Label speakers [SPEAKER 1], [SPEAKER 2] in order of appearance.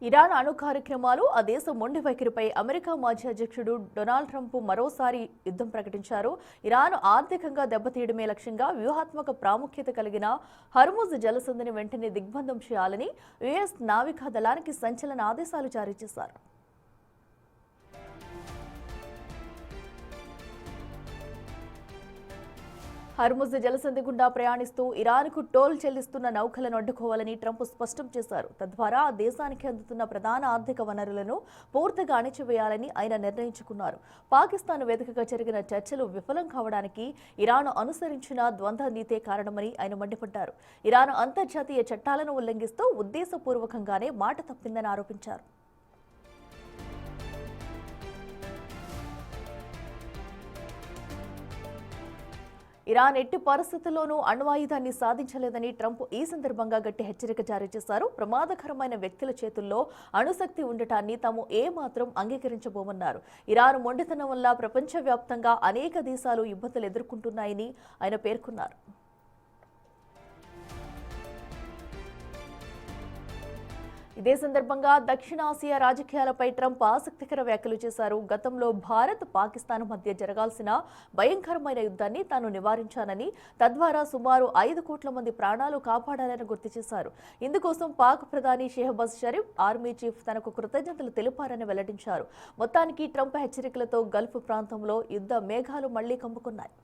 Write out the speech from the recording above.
[SPEAKER 1] Iran అణు కార్యక్రమాలు ఆ దేశ మొండి వైఖరిపై అమెరికా మాజీ అధ్యక్షుడు డొనాల్డ్ ట్రంప్ మరోసారి యుద్ధం ప్రకటించారు. ఇరాన్ ఆర్థికంగా దెబ్బతీయడమే లక్ష్యంగా వ్యూహాత్మక ప్రాముఖ్యత కలిగిన హర్ముజ్ జలసంధిని వెంటనే దిగ్బంధం చేయాలని యుఎస్ నావికా దళానికి సంచలన ఆదేశాలు జారీ చేశారు. హర్ముజ్ జలసంధి గుండా ప్రయాణిస్తూ ఇరాన్కు టోల్ చెల్లిస్తున్న నౌకలను అడ్డుకోవాలని ట్రంప్ స్పష్టం చేశారు. తద్వారా ఆ దేశానికి అందుతున్న ప్రధాన ఆర్థిక వనరులను పూర్తిగా అణిచివేయాలని ఆయన నిర్ణయించుకున్నారు. పాకిస్తాన్ వేదికగా జరిగిన చర్చలు విఫలం కావడానికి ఇరాన్ అనుసరించిన ద్వంద్వ నీతే కారణమని ఆయన మండిపడ్డారు. ఇరాన్ అంతర్జాతీయ చట్టాలను ఉల్లంఘిస్తూ ఉద్దేశపూర్వకంగానే మాట తప్పిందని ఆరోపించారు. ఇరాన్ ఎట్టి పరిస్థితుల్లోనూ అణ్వాయుధాన్ని సాధించలేదని ట్రంప్ ఈ సందర్భంగా గట్టి హెచ్చరిక జారీ చేశారు. ప్రమాదకరమైన వ్యక్తుల చేతుల్లో అణుశక్తి ఉండటాన్ని తాము ఏమాత్రం అంగీకరించబోమన్నారు. ఇరాన్ మొండితనం వల్ల ప్రపంచవ్యాప్తంగా అనేక దేశాలు ఇబ్బందులు ఎదుర్కొంటున్నాయని ఆయన పేర్కొన్నారు. ఇదే సందర్భంగా దక్షిణాసియా రాజకీయాలపై ట్రంప్ ఆసక్తికర వ్యాఖ్యలు చేశారు. గతంలో భారత్, పాకిస్తాన్ మధ్య జరగాల్సిన భయంకరమైన యుద్ధాన్ని తాను నివారించానని, తద్వారా సుమారు 5 కోట్ల మంది ప్రాణాలు కాపాడాలని గుర్తు చేశారు. ఇందుకోసం పాక్ ప్రధాని షెహబాజ్ షరీఫ్, ఆర్మీ చీఫ్ తనకు కృతజ్ఞతలు తెలిపారని వెల్లడించారు. మొత్తానికి ట్రంప్ హెచ్చరికలతో గల్ఫ్ ప్రాంతంలో యుద్ధ మేఘాలు మళ్లీ కమ్ముకున్నాయి.